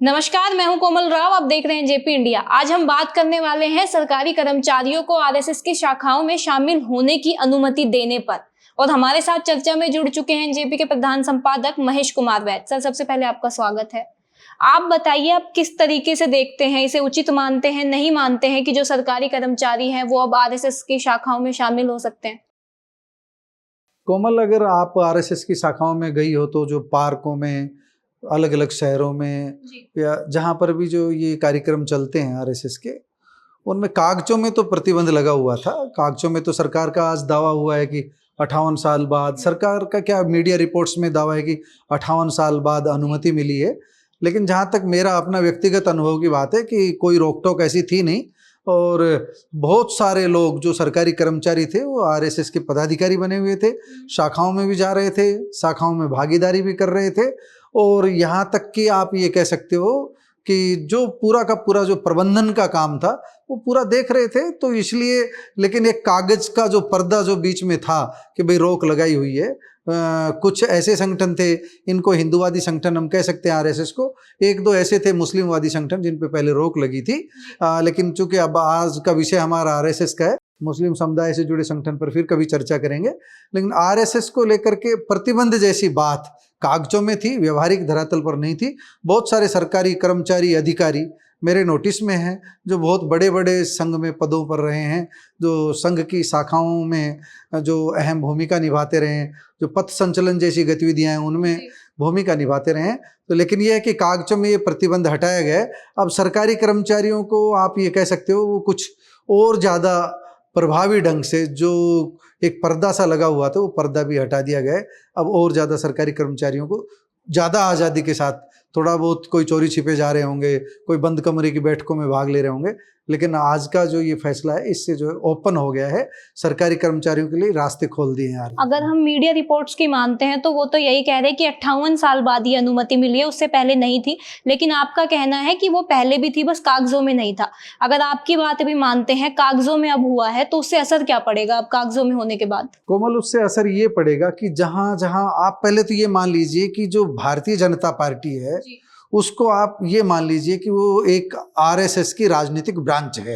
नमस्कार, मैं हूं कोमल राव। आप देख रहे हैं जेपी इंडिया। आज हम बात करने वाले हैं सरकारी कर्मचारियों को आरएसएस की शाखाओं में शामिल होने की अनुमति देने पर। और हमारे साथ चर्चा में जुड़ चुके हैं जेपी के प्रधान संपादक महेश कुमार वैद। सर, सबसे पहले आपका स्वागत है। आप बताइए, आप किस तरीके से देखते हैं, इसे उचित मानते हैं, नहीं मानते हैं कि जो सरकारी कर्मचारी हैं वो अब आरएसएस की शाखाओं में शामिल हो सकते हैं? कोमल, अगर आप आरएसएस की शाखाओं में गई हो तो जो पार्कों में, अलग अलग शहरों में या जहाँ पर भी जो ये कार्यक्रम चलते हैं आरएसएस के, उनमें कागजों में तो प्रतिबंध लगा हुआ था। कागजों में तो सरकार का आज दावा हुआ है कि 58 साल बाद, सरकार का क्या मीडिया रिपोर्ट्स में दावा है कि 58 साल बाद अनुमति मिली है। लेकिन जहाँ तक मेरा अपना व्यक्तिगत अनुभव की बात है कि कोई रोक टोक ऐसी थी नहीं, और बहुत सारे लोग जो सरकारी कर्मचारी थे वो आरएसएस के पदाधिकारी बने हुए थे, शाखाओं में भी जा रहे थे, शाखाओं में भागीदारी भी कर रहे थे, और यहाँ तक कि आप ये कह सकते हो कि जो पूरा का पूरा जो प्रबंधन का काम था वो पूरा देख रहे थे। तो इसलिए, लेकिन एक कागज का जो पर्दा जो बीच में था कि भाई रोक लगाई हुई है। कुछ ऐसे संगठन थे, इनको हिंदूवादी संगठन हम कह सकते हैं आरएसएस को, एक दो ऐसे थे मुस्लिमवादी संगठन जिन पे पहले रोक लगी थी। लेकिन चूंकि अब आज का विषय हमारा आरएसएस का है, मुस्लिम समुदाय से जुड़े संगठन पर फिर कभी चर्चा करेंगे। लेकिन आरएसएस को लेकर के प्रतिबंध जैसी बात कागजों में थी, व्यवहारिक धरातल पर नहीं थी। बहुत सारे सरकारी कर्मचारी, अधिकारी मेरे नोटिस में हैं जो बहुत बड़े बड़े संघ में पदों पर रहे हैं, जो संघ की शाखाओं में जो अहम भूमिका निभाते रहे हैं, जो पथ संचलन जैसी गतिविधियां हैं उनमें भूमिका निभाते रहे हैं। तो लेकिन यह है कि कागजों में ये प्रतिबंध हटाया गया है। अब सरकारी कर्मचारियों को आप ये कह सकते हो वो कुछ और ज़्यादा प्रभावी ढंग से, जो एक पर्दा सा लगा हुआ था वो पर्दा भी हटा दिया गया है। अब और ज़्यादा सरकारी कर्मचारियों को ज़्यादा आज़ादी के साथ, थोड़ा बहुत कोई चोरी छिपे जा रहे होंगे, कोई बंद कमरे की बैठकों में भाग ले रहे होंगे, लेकिन आज का जो ये फैसला है इससे जो है ओपन हो गया है, सरकारी कर्मचारियों के लिए रास्ते खोल दिए हैं यार। अगर हम मीडिया रिपोर्ट्स की मानते हैं तो वो तो यही कह रहे हैं कि 58 साल बाद ये अनुमति मिली है, उससे पहले नहीं थी। लेकिन आपका कहना है कि वो पहले भी थी, बस कागजों में नहीं था। अगर आपकी बात भी मानते हैं, कागजों में अब हुआ है, तो उससे असर क्या पड़ेगा अब कागजों में होने के बाद? कोमल, उससे असर ये पड़ेगा कि जहाँ जहाँ आप पहले तो ये मान लीजिए कि जो भारतीय जनता पार्टी है उसको आप ये मान लीजिए कि वो एक आरएसएस की राजनीतिक ब्रांच है।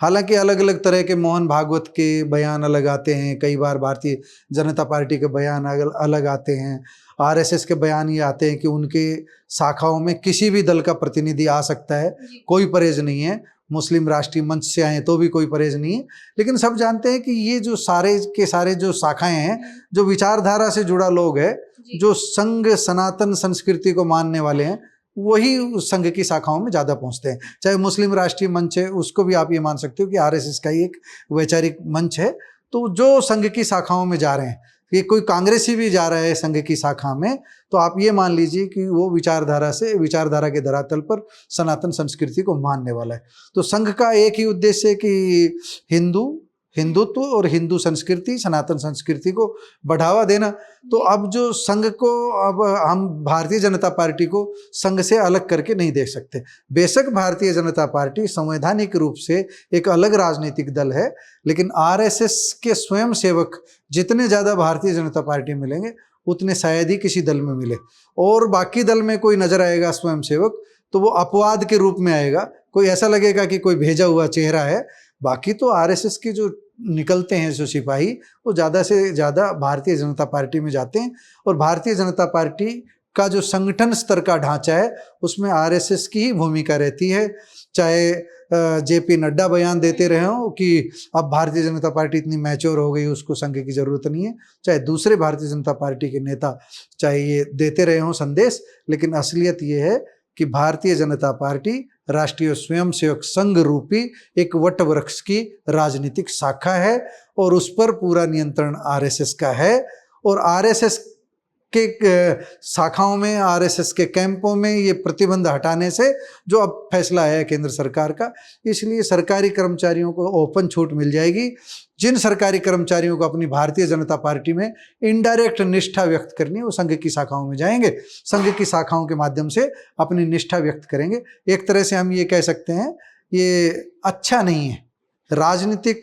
हालांकि अलग अलग तरह के मोहन भागवत के बयान अलग आते हैं, कई बार भारतीय जनता पार्टी के बयान अलग आते हैं, आरएसएस के बयान ये आते हैं कि उनके शाखाओं में किसी भी दल का प्रतिनिधि आ सकता है, कोई परहेज नहीं है। मुस्लिम राष्ट्रीय मंच से आए तो भी कोई परहेज नहीं है। लेकिन सब जानते हैं कि ये जो सारे के सारे जो शाखाएं हैं, जो विचारधारा से जुड़ा लोग है, जो संघ सनातन संस्कृति को मानने वाले हैं, वही उस संघ की शाखाओं में ज़्यादा पहुंचते हैं। चाहे मुस्लिम राष्ट्रीय मंच है, उसको भी आप ये मान सकते हो कि आरएसएस का ही एक वैचारिक मंच है। तो जो संघ की शाखाओं में जा रहे हैं, ये कोई कांग्रेसी भी जा रहा है संघ की शाखा में, तो आप ये मान लीजिए कि वो विचारधारा के धरातल पर सनातन संस्कृति को मानने वाला है। तो संघ का एक ही उद्देश्य है कि हिंदुत्व और हिंदू संस्कृति, सनातन संस्कृति को बढ़ावा देना। तो अब जो संघ को, अब हम भारतीय जनता पार्टी को संघ से अलग करके नहीं देख सकते। बेशक भारतीय जनता पार्टी संवैधानिक रूप से एक अलग राजनीतिक दल है, लेकिन आरएसएस के स्वयं सेवक जितने ज़्यादा भारतीय जनता पार्टी मिलेंगे उतने शायद ही किसी दल में मिले। और बाकी दल में कोई नजर आएगा स्वयं सेवक तो वो अपवाद के रूप में आएगा, कोई ऐसा लगेगा कि कोई भेजा हुआ चेहरा है। बाकी तो आरएसएस के जो निकलते हैं जो सिपाही, वो ज़्यादा से ज़्यादा भारतीय जनता पार्टी में जाते हैं। और भारतीय जनता पार्टी का जो संगठन स्तर का ढांचा है उसमें आरएसएस की ही भूमिका रहती है। चाहे जेपी नड्डा बयान देते रहे हों कि अब भारतीय जनता पार्टी इतनी मैच्योर हो गई, उसको संघ की ज़रूरत नहीं है, चाहे दूसरे भारतीय जनता पार्टी के नेता चाहे ये देते रहे हों संदेश, लेकिन असलियत ये है कि भारतीय जनता पार्टी राष्ट्रीय स्वयंसेवक संघ रूपी एक वट वृक्ष की राजनीतिक शाखा है और उस पर पूरा नियंत्रण आरएसएस का है। और आरएसएस के शाखाओं में, आरएसएस के कैंपों में ये प्रतिबंध हटाने से जो अब फैसला है केंद्र सरकार का, इसलिए सरकारी कर्मचारियों को ओपन छूट मिल जाएगी। जिन सरकारी कर्मचारियों को अपनी भारतीय जनता पार्टी में इनडायरेक्ट निष्ठा व्यक्त करनी है वो संघ की शाखाओं में जाएंगे, संघ की शाखाओं के माध्यम से अपनी निष्ठा व्यक्त करेंगे। एक तरह से हम ये कह सकते हैं ये अच्छा नहीं है राजनीतिक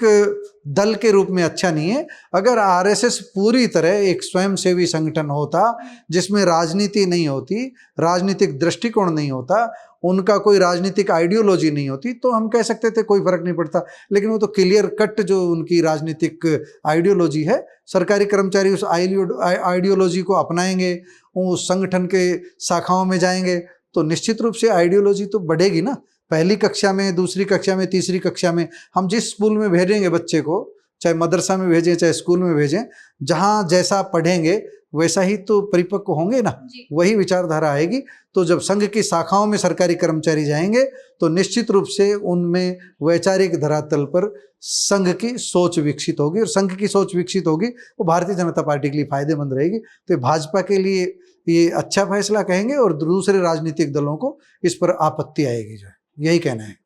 दल के रूप में अच्छा नहीं है। अगर आरएसएस पूरी तरह एक स्वयंसेवी संगठन होता जिसमें राजनीति नहीं होती, राजनीतिक दृष्टिकोण नहीं होता, उनका कोई राजनीतिक आइडियोलॉजी नहीं होती, तो हम कह सकते थे कोई फर्क नहीं पड़ता। लेकिन वो तो क्लियर कट जो उनकी राजनीतिक आइडियोलॉजी है, सरकारी कर्मचारी उस आइडियोलॉजी को अपनाएंगे, उस संगठन के शाखाओं में जाएंगे, तो निश्चित रूप से आइडियोलॉजी तो बढ़ेगी ना। पहली कक्षा में, दूसरी कक्षा में, तीसरी कक्षा में हम जिस स्कूल में भेजेंगे बच्चे को, चाहे मदरसा में भेजें चाहे स्कूल में भेजें, जहाँ जैसा पढ़ेंगे वैसा ही तो परिपक्व होंगे ना, वही विचारधारा आएगी। तो जब संघ की शाखाओं में सरकारी कर्मचारी जाएंगे तो निश्चित रूप से उनमें वैचारिक धरातल पर संघ की सोच विकसित होगी, और संघ की सोच विकसित होगी वो भारतीय जनता पार्टी के लिए फायदेमंद रहेगी। तो भाजपा के लिए ये अच्छा फैसला कहेंगे और दूसरे राजनीतिक दलों को इस पर आपत्ति आएगी, जो यही कहना है।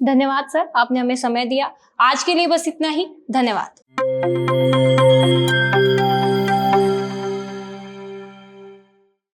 धन्यवाद सर, आपने हमें समय दिया। आज के लिए बस इतना ही, धन्यवाद।